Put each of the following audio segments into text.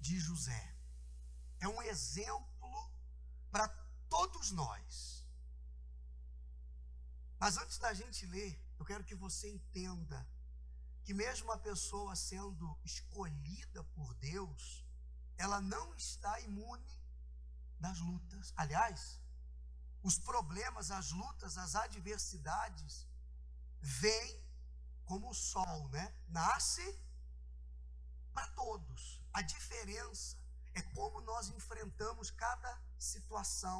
de José é um exemplo para todos nós. Mas antes da gente ler, eu quero que você entenda que mesmo a pessoa sendo escolhida por Deus, ela não está imune das lutas. Aliás, os problemas, as lutas, as adversidades vêm como o sol, né? Nasce para todos. A diferença é como nós enfrentamos cada situação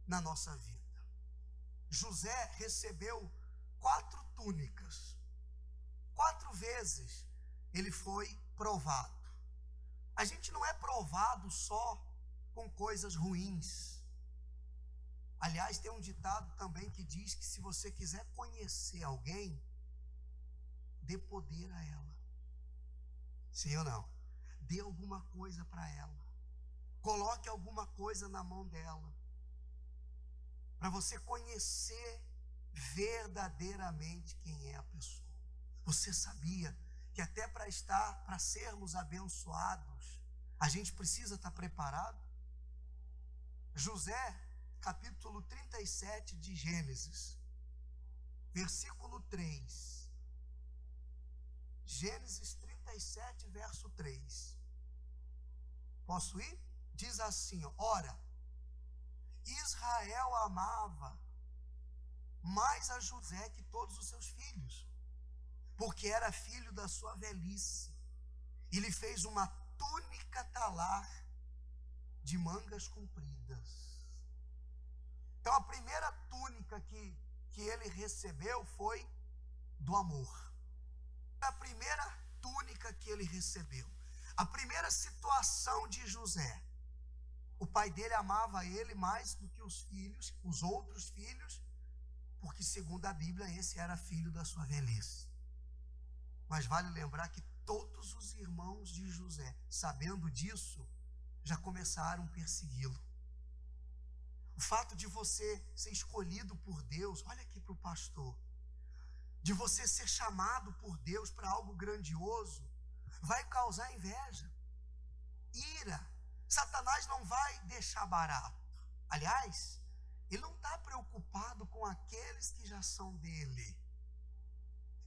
na nossa vida. José recebeu 4 túnicas. 4 vezes ele foi provado. A gente não é provado só com coisas ruins. Aliás, tem um ditado também que diz que se você quiser conhecer alguém, dê poder a ela. Sim ou não? Dê alguma coisa para ela. Coloque alguma coisa na mão dela. Para você conhecer verdadeiramente quem é a pessoa. Você sabia que até para sermos abençoados, a gente precisa estar preparado? José, capítulo 37 de Gênesis, versículo 3. Gênesis 37, verso 3. Posso ir? Diz assim, ora, Israel amava mais a José que todos os seus filhos, porque era filho da sua velhice. E lhe fez uma túnica talar de mangas compridas. Então a primeira túnica que ele recebeu foi do amor. A primeira túnica que ele recebeu. A primeira situação de José. O pai dele amava ele mais do que os filhos, os outros filhos, porque segundo a Bíblia esse era filho da sua velhice. Mas vale lembrar que todos os irmãos de José, sabendo disso, já começaram a persegui-lo. O fato de você ser escolhido por Deus, olha aqui para o pastor, de você ser chamado por Deus para algo grandioso, vai causar inveja, ira. Satanás não vai deixar barato. Aliás, ele não está preocupado com aqueles que já são dele.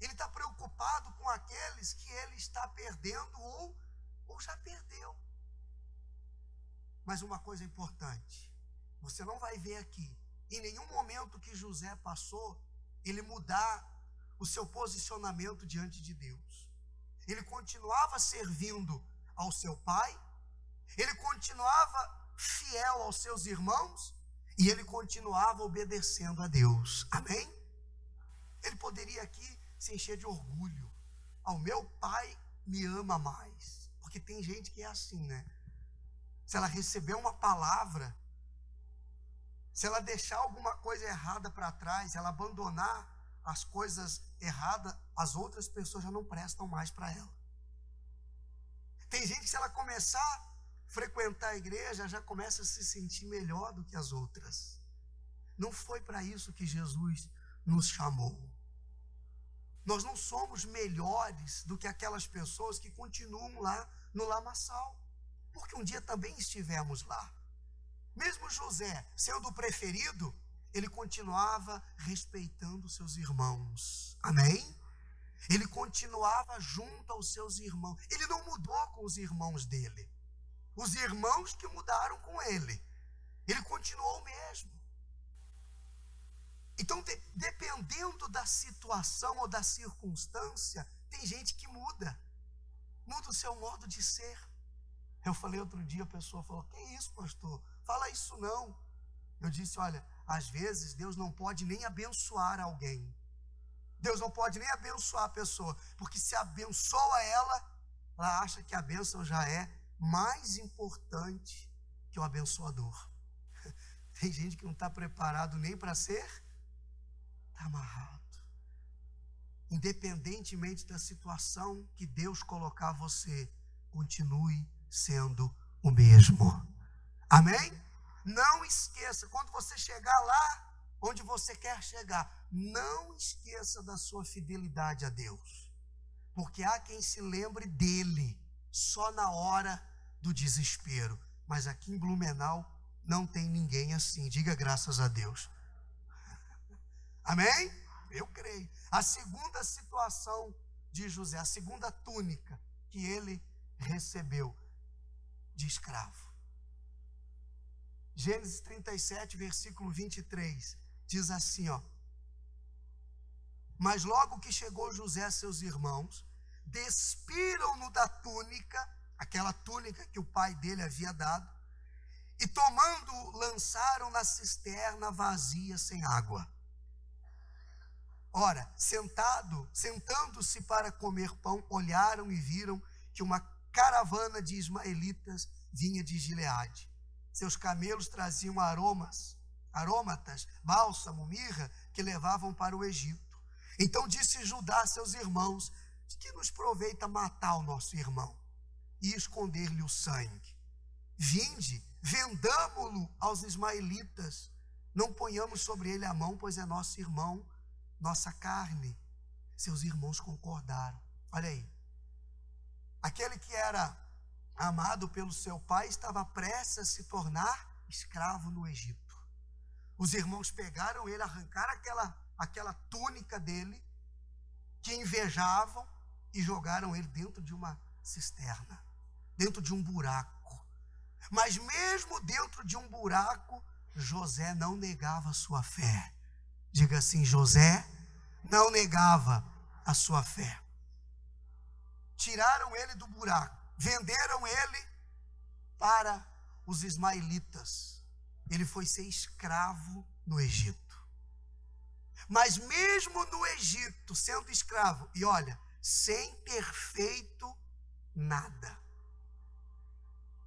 Ele está preocupado com aqueles que ele está perdendo ou já perdeu. Mas uma coisa importante, você não vai ver aqui, em nenhum momento que José passou, ele mudar o seu posicionamento diante de Deus. Ele continuava servindo ao seu pai, ele continuava fiel aos seus irmãos e ele continuava obedecendo a Deus. Amém? Ele poderia aqui se encher de orgulho. O meu pai me ama mais. Porque tem gente que é assim, né? Se ela receber uma palavra, se ela deixar alguma coisa errada para trás, ela abandonar as coisas erradas, as outras pessoas já não prestam mais para ela. Tem gente que se ela começar a frequentar a igreja, já começa a se sentir melhor do que as outras. Não foi para isso que Jesus nos chamou. Nós não somos melhores do que aquelas pessoas que continuam lá no lamaçal, porque um dia também estivemos lá. Mesmo José sendo o preferido, ele continuava respeitando seus irmãos. Amém? Ele continuava junto aos seus irmãos. Ele não mudou com os irmãos dele. Os irmãos que mudaram com ele. Ele continuou o mesmo. Então, dependendo da situação ou da circunstância, tem gente que muda. Muda o seu modo de ser. Eu falei outro dia, a pessoa falou, que isso, pastor? Fala isso não. Eu disse, olha, às vezes Deus não pode nem abençoar alguém. Deus não pode nem abençoar a pessoa, porque se abençoa ela acha que a bênção já é mais importante que o abençoador. Tem gente que não está preparado nem para ser, está amarrado. Independentemente da situação que Deus colocar você, continue sendo o mesmo. Amém? Não esqueça, quando você chegar lá onde você quer chegar, não esqueça da sua fidelidade a Deus, porque há quem se lembre dele só na hora do desespero. Mas aqui em Blumenau não tem ninguém assim. Diga graças a Deus. Amém? Eu creio. A segunda situação de José, a segunda túnica que ele recebeu de escravo. Gênesis 37, versículo 23, diz assim, ó: mas logo que chegou José a seus irmãos, despiram-no da túnica, aquela túnica que o pai dele havia dado, e tomando, lançaram na cisterna vazia sem água. Ora, sentando-se para comer pão, olharam e viram que uma caravana de ismaelitas vinha de Gileade. Seus camelos traziam aromatas, bálsamo, mirra, que levavam para o Egito. Então disse Judá a seus irmãos: de que nos proveita matar o nosso irmão e esconder-lhe o sangue? Vinde, vendamo-lo aos ismaelitas, não ponhamos sobre ele a mão, pois é nosso irmão, nossa carne. Seus irmãos concordaram. Olha aí, aquele que era amado pelo seu pai estava prestes a se tornar escravo no Egito. Os irmãos pegaram ele, arrancaram aquela túnica dele, que invejavam, e jogaram ele dentro de uma cisterna, dentro de um buraco. Mas mesmo dentro de um buraco, José não negava a sua fé. Diga assim: José não negava a sua fé. Tiraram ele do buraco, venderam ele para os ismaelitas. Ele foi ser escravo no Egito. Mas mesmo no Egito, sendo escravo, e olha, sem ter feito nada.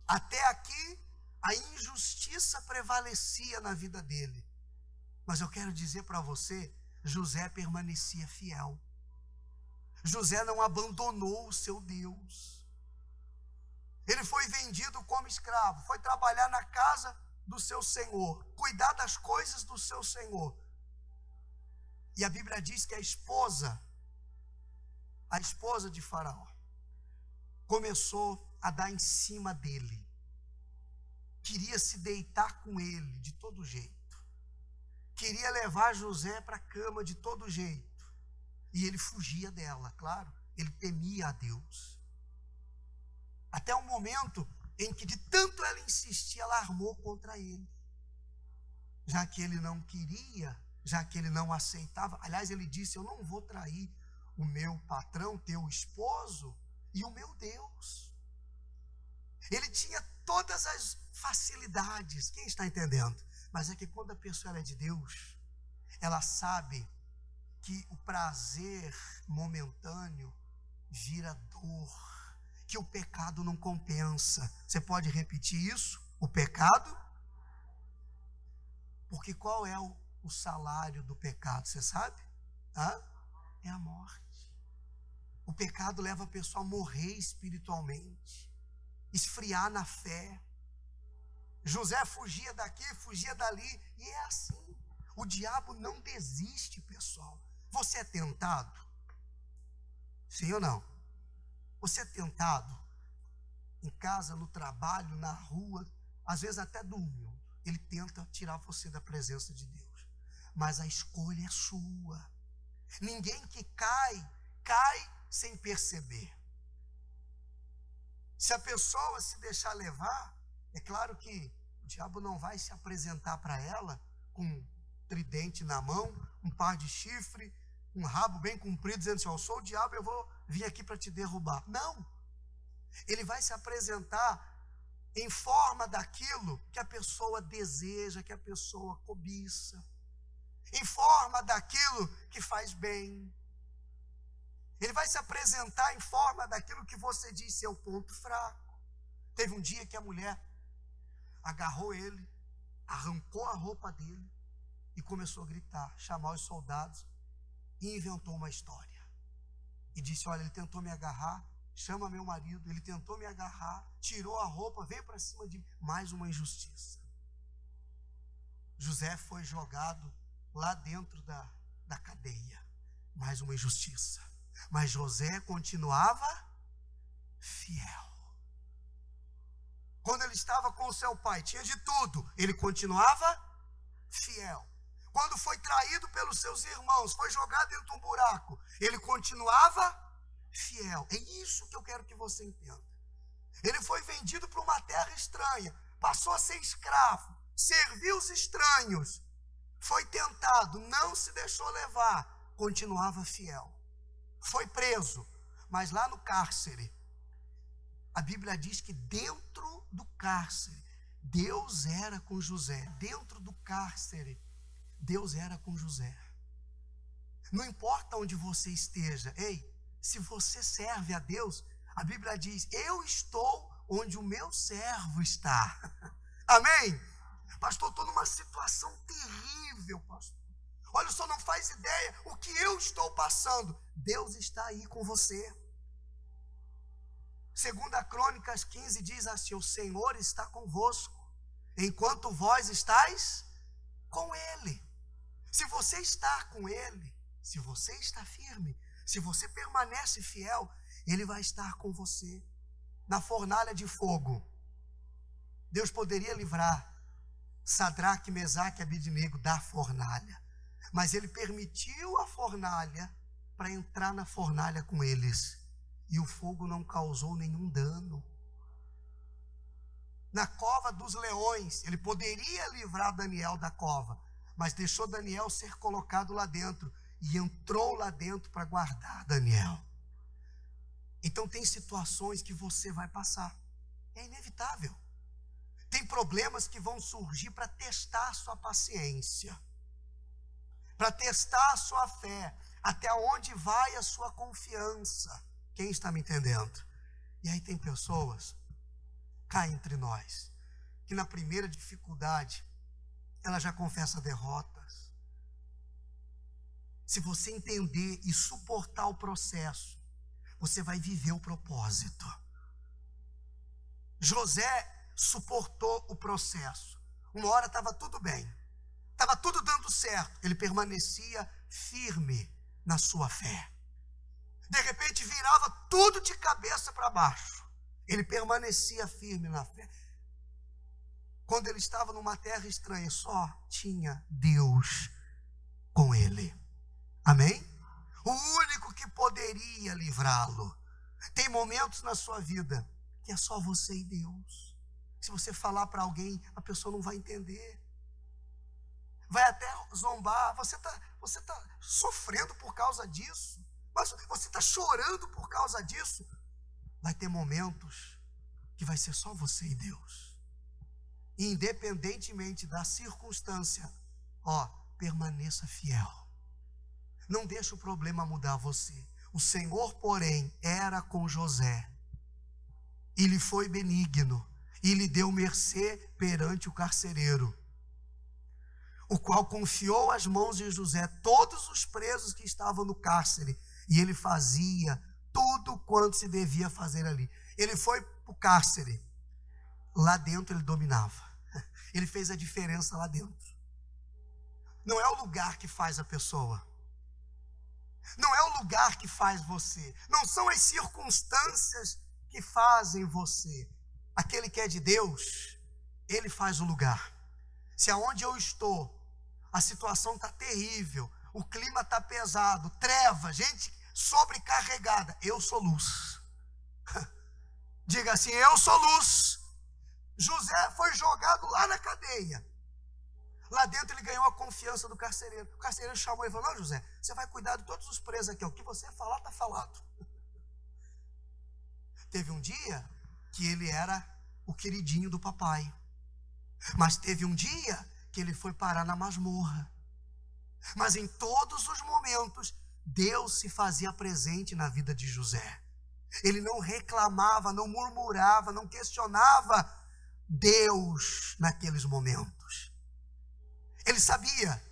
Até aqui, a injustiça prevalecia na vida dele. Mas eu quero dizer para você, José permanecia fiel. José não abandonou o seu Deus. Ele foi vendido como escravo, foi trabalhar na casa do seu senhor, cuidar das coisas do seu senhor. E a Bíblia diz que a esposa de Faraó, começou a dar em cima dele. Queria se deitar com ele de todo jeito. Queria levar José para a cama de todo jeito. E ele fugia dela, claro. Ele temia a Deus. Até o momento em que, de tanto ela insistir, ela armou contra ele. Já que ele não queria, já que ele não aceitava. Aliás, ele disse: eu não vou trair o meu patrão, teu esposo, e o meu Deus. Ele tinha todas as facilidades. Quem está entendendo? Mas é que quando a pessoa é de Deus, ela sabe que o prazer momentâneo vira dor, que o pecado não compensa. Você pode repetir isso? O pecado? Porque qual é o salário do pecado? Você sabe? É a morte. O pecado leva a pessoa a morrer espiritualmente, esfriar na fé. José fugia daqui, fugia dali, e é assim. O diabo não desiste, pessoal. Você é tentado? Sim ou não? Você é tentado em casa, no trabalho, na rua, às vezes até dormindo. Ele tenta tirar você da presença de Deus. Mas a escolha é sua. Ninguém que cai sem perceber. Se a pessoa se deixar levar, é claro que o diabo não vai se apresentar para ela com um tridente na mão, um par de chifre, um rabo bem comprido, dizendo assim: eu sou o diabo, eu vou vir aqui para te derrubar. Não. Ele vai se apresentar em forma daquilo que a pessoa deseja, que a pessoa cobiça, em forma daquilo que faz bem. Ele vai se apresentar em forma daquilo que você diz ser o ponto fraco. Teve um dia que a mulher agarrou ele, arrancou a roupa dele e começou a gritar, chamar os soldados, e inventou uma história. E disse: olha, ele tentou me agarrar, chama meu marido, ele tentou me agarrar, tirou a roupa, veio para cima de mim. Mais uma injustiça. José foi jogado lá dentro da cadeia. Mais uma injustiça. Mas José continuava fiel. Quando ele estava com o seu pai, tinha de tudo, ele continuava fiel. Quando foi traído pelos seus irmãos, foi jogado dentro de um buraco, ele continuava fiel. É isso que eu quero que você entenda. Ele foi vendido para uma terra estranha, passou a ser escravo, serviu os estranhos, foi tentado, não se deixou levar, continuava fiel. Foi preso, mas lá no cárcere, a Bíblia diz que dentro do cárcere, Deus era com José. Dentro do cárcere, Deus era com José. Não importa onde você esteja, ei, se você serve a Deus, a Bíblia diz, eu estou onde o meu servo está. Amém? Pastor, estou numa situação terrível, pastor. Olha, o senhor não faz ideia o que eu estou passando. Deus está aí com você. 2 Crônicas 15 diz assim, o Senhor está convosco, enquanto vós estáis com Ele. Se você está com Ele, se você está firme, se você permanece fiel, Ele vai estar com você. Na fornalha de fogo, Deus poderia livrar Sadraque, Mesaque e Abednego da fornalha, mas Ele permitiu a fornalha para entrar na fornalha com eles, e o fogo não causou nenhum dano. Na cova dos leões, Ele poderia livrar Daniel da cova, mas deixou Daniel ser colocado lá dentro, e entrou lá dentro para guardar Daniel. Então tem situações que você vai passar, é inevitável. Tem problemas que vão surgir para testar a sua paciência, para testar a sua fé, até onde vai a sua confiança. Quem está me entendendo? E aí tem pessoas, cá entre nós, que na primeira dificuldade, ela já confessa derrotas. Se você entender e suportar o processo, você vai viver o propósito. José suportou o processo. Uma hora estava tudo bem, estava tudo dando certo, ele permanecia firme na sua fé. De repente virava tudo de cabeça para baixo, ele permanecia firme na fé. Quando ele estava numa terra estranha, só tinha Deus com ele. Amém? O único que poderia livrá-lo. Tem momentos na sua vida que é só você e Deus. Se você falar para alguém, a pessoa não vai entender, vai até zombar. Você tá sofrendo por causa disso, mas você está chorando por causa disso. Vai ter momentos que vai ser só você e Deus. Independentemente da circunstância, permaneça fiel. Não deixe o problema mudar você. O Senhor, porém, era com José, e lhe foi benigno, e lhe deu mercê perante o carcereiro, o qual confiou às mãos de José todos os presos que estavam no cárcere, e ele fazia tudo quanto se devia fazer ali. Ele foi para o cárcere, lá dentro ele dominava, ele fez a diferença lá dentro. Não é o lugar que faz a pessoa, não é o lugar que faz você, não são as circunstâncias que fazem você. Aquele que é de Deus, Ele faz o lugar. Se aonde eu estou, a situação está terrível, o clima está pesado, treva, gente sobrecarregada, eu sou luz. Diga assim, eu sou luz. José foi jogado lá na cadeia. Lá dentro ele ganhou a confiança do carcereiro. O carcereiro chamou ele e falou, não, José, você vai cuidar de todos os presos aqui, o que você falar está falado. Teve um dia que ele era o queridinho do papai, mas teve um dia que ele foi parar na masmorra. Mas em todos os momentos, Deus se fazia presente na vida de José. Ele não reclamava, não murmurava, não questionava Deus naqueles momentos. Ele sabia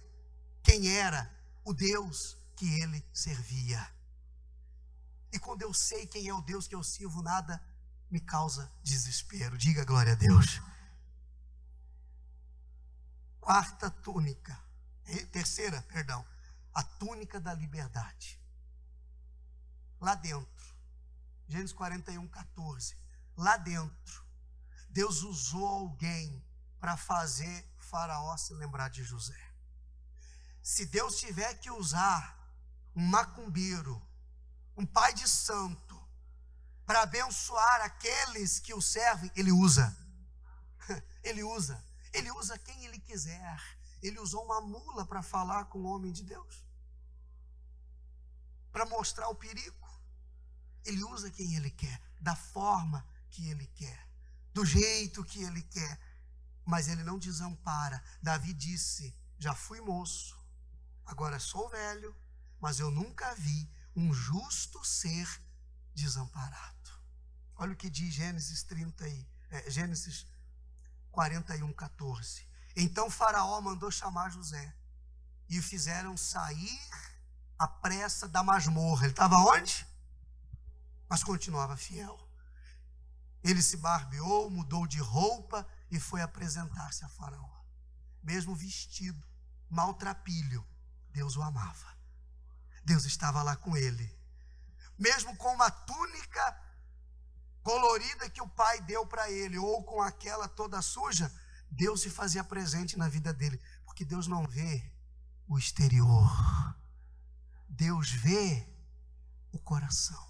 quem era o Deus que ele servia. E quando eu sei quem é o Deus que eu sirvo, nada me causa desespero. Diga glória a Deus. Terceira, a túnica da liberdade. Lá dentro, Gênesis 41, 14. Lá dentro, Deus usou alguém para fazer Faraó se lembrar de José. Se Deus tiver que usar um macumbeiro, um pai de santo, para abençoar aqueles que o servem, ele usa. Ele usa. Ele usa quem ele quiser. Ele usou uma mula para falar com o homem de Deus, para mostrar o perigo. Ele usa quem ele quer, da forma que ele quer, do jeito que ele quer, mas ele não desampara. Davi disse: já fui moço, agora sou velho, mas eu nunca vi um justo ser desamparado. Olha o que diz Gênesis 41, 14. Então Faraó mandou chamar José e o fizeram sair à pressa da masmorra. Ele estava onde? Mas continuava fiel. Ele se barbeou, mudou de roupa e foi apresentar-se a Faraó. Mesmo vestido, maltrapilho, Deus o amava. Deus estava lá com ele. Mesmo com uma túnica colorida que o pai deu para ele, ou com aquela toda suja, Deus se fazia presente na vida dele. Porque Deus não vê o exterior. Deus vê o coração.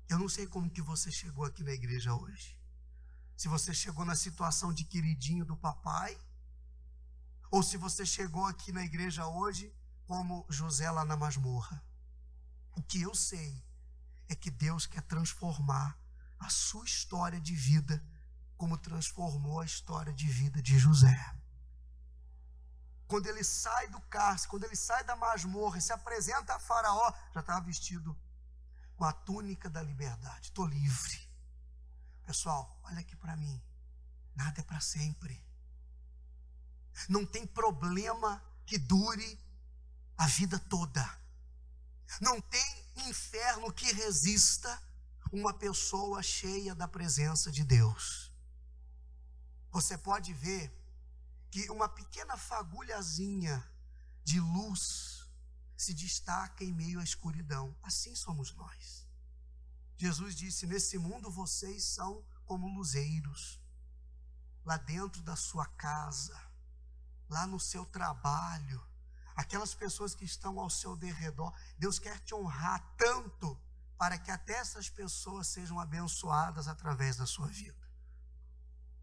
Eu não sei como que você chegou aqui na igreja hoje. Se você chegou na situação de queridinho do papai, ou se você chegou aqui na igreja hoje como José lá na masmorra. O que eu sei é que Deus quer transformar a sua história de vida como transformou a história de vida de José. Quando ele sai do cárcere, quando ele sai da masmorra e se apresenta a Faraó, já estava vestido com a túnica da liberdade. Estou livre. Pessoal, olha aqui para mim. Nada é para sempre. Não tem problema que dure a vida toda. Não tem inferno que resista uma pessoa cheia da presença de Deus. Você pode ver que uma pequena fagulhazinha de luz se destaca em meio à escuridão. Assim somos nós. Jesus disse: nesse mundo vocês são como luzeiros. Lá dentro da sua casa, lá no seu trabalho, aquelas pessoas que estão ao seu derredor, Deus quer te honrar tanto para que até essas pessoas sejam abençoadas através da sua vida.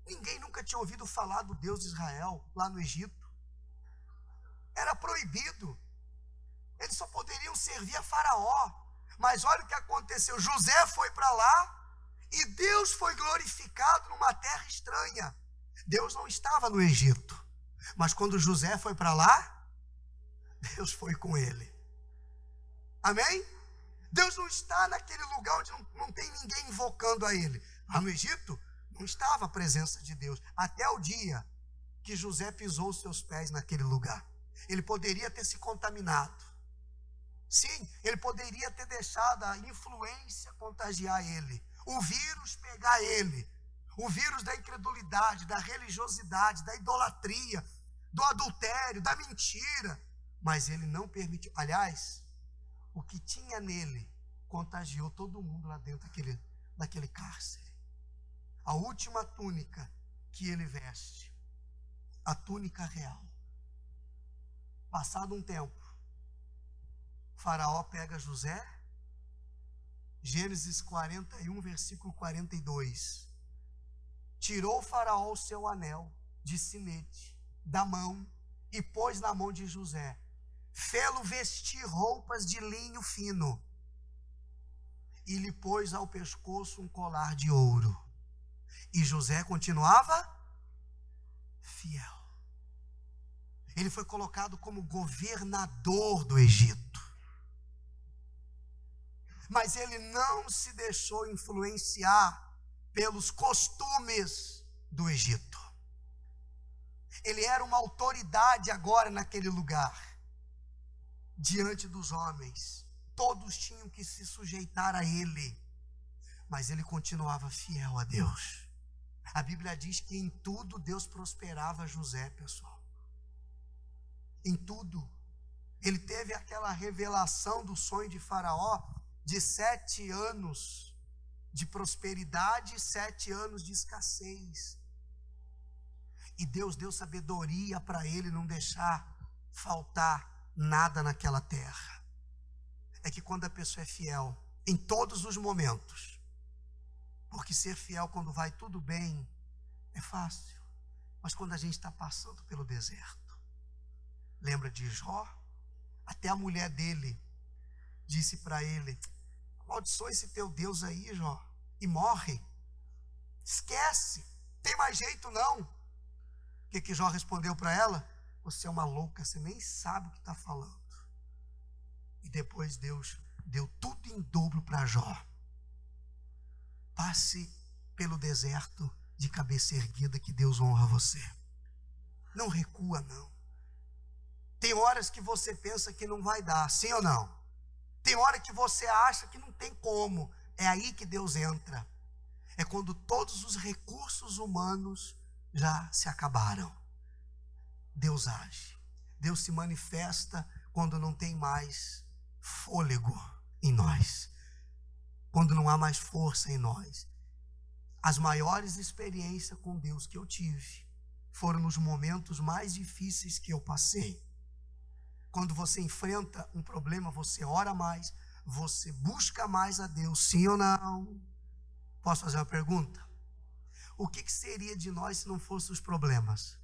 Ninguém nunca tinha ouvido falar do Deus de Israel lá no Egito. Era proibido. Eles só poderiam servir a Faraó. Mas olha o que aconteceu. José foi para lá e Deus foi glorificado numa terra estranha. Deus não estava no Egito. Mas quando José foi para lá, Deus foi com ele. Amém? Deus não está naquele lugar onde não tem ninguém invocando a ele. Lá no Egito, não estava a presença de Deus. Até o dia que José pisou os seus pés naquele lugar. Ele poderia ter se contaminado. Sim, ele poderia ter deixado a influência contagiar ele. O vírus pegar ele. O vírus da incredulidade, da religiosidade, da idolatria, do adultério, da mentira. Mas ele não permitiu. Aliás, o que tinha nele contagiou todo mundo lá dentro daquele cárcere. A última túnica que ele veste, a túnica real. Passado um tempo, Faraó pega José, Gênesis 41, versículo 42. Tirou o Faraó o seu anel de sinete da mão e pôs na mão de José. Fê-lo vestir roupas de linho fino e lhe pôs ao pescoço um colar de ouro. E José continuava fiel. Ele foi colocado como governador do Egito. Mas ele não se deixou influenciar pelos costumes do Egito. Ele era uma autoridade agora naquele lugar. Diante dos homens, todos tinham que se sujeitar a ele, mas ele continuava fiel a Deus. A Bíblia diz que em tudo Deus prosperava José, pessoal. Em tudo. Ele teve aquela revelação do sonho de Faraó de 7 anos de prosperidade e 7 anos de escassez. E Deus deu sabedoria para ele não deixar faltar nada naquela terra. É que quando a pessoa é fiel, em todos os momentos, porque ser fiel quando vai tudo bem é fácil, mas quando a gente está passando pelo deserto, lembra de Jó? Até a mulher dele disse para ele: amaldiçoa esse teu Deus aí, Jó, e morre, esquece, tem mais jeito não. O que Jó respondeu para ela? Você é uma louca, você nem sabe o que está falando. E depois Deus deu tudo em dobro para Jó. Passe pelo deserto de cabeça erguida, que Deus honra você. Não recua não. Tem horas que você pensa que não vai dar, sim ou não? Tem hora que você acha que não tem como. É aí que Deus entra. É quando todos os recursos humanos já se acabaram. Deus age. Deus se manifesta quando não tem mais fôlego em nós. Quando não há mais força em nós. As maiores experiências com Deus que eu tive foram nos momentos mais difíceis que eu passei. Quando você enfrenta um problema, você ora mais, você busca mais a Deus, sim ou não? Posso fazer uma pergunta? O que seria de nós se não fossem os problemas?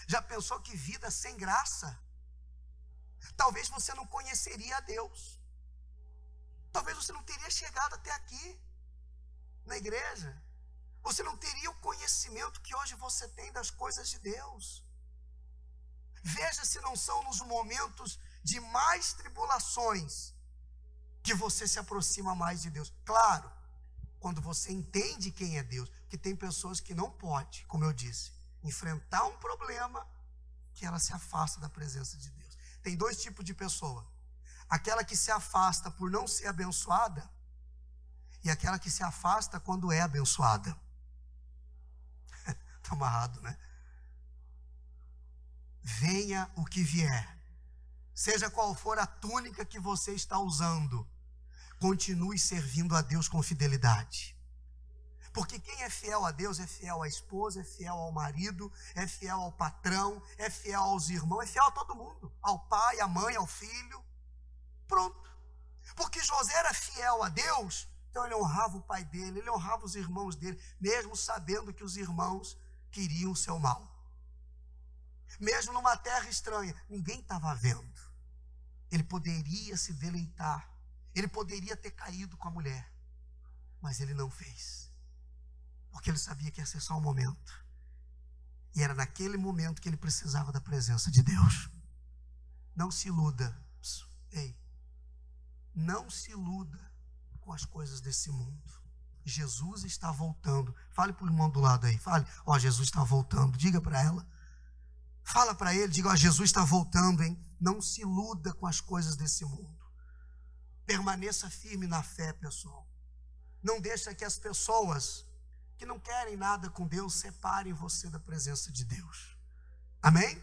Já pensou que vida sem graça? Talvez você não conheceria a Deus. Talvez você não teria chegado até aqui, na igreja. Você não teria o conhecimento que hoje você tem das coisas de Deus. Veja se não são nos momentos de mais tribulações que você se aproxima mais de Deus. Claro, quando você entende quem é Deus, que tem pessoas que não podem, como eu disse, enfrentar um problema que ela se afasta da presença de Deus. Tem 2 tipos de pessoa: aquela que se afasta por não ser abençoada e aquela que se afasta quando é abençoada. Está amarrado, né? Venha o que vier, seja qual for a túnica que você está usando, continue servindo a Deus com fidelidade. Porque quem é fiel a Deus é fiel à esposa, é fiel ao marido, é fiel ao patrão, é fiel aos irmãos, é fiel a todo mundo, ao pai, à mãe, ao filho. Pronto. Porque José era fiel a Deus, então ele honrava o pai dele, ele honrava os irmãos dele, mesmo sabendo que os irmãos queriam o seu mal. Mesmo numa terra estranha, ninguém estava vendo. Ele poderia se deleitar, ele poderia ter caído com a mulher, mas ele não fez. Porque ele sabia que ia ser só um momento. E era naquele momento que ele precisava da presença de Deus. Não se iluda. Ei, não se iluda com as coisas desse mundo. Jesus está voltando. Fale para o irmão do lado aí. Fale: ó, Jesus está voltando. Diga para ela. Fala para ele, diga: ó, Jesus está voltando, hein? Não se iluda com as coisas desse mundo. Permaneça firme na fé, pessoal. Não deixa que as pessoas que não querem nada com Deus separem você da presença de Deus. Amém?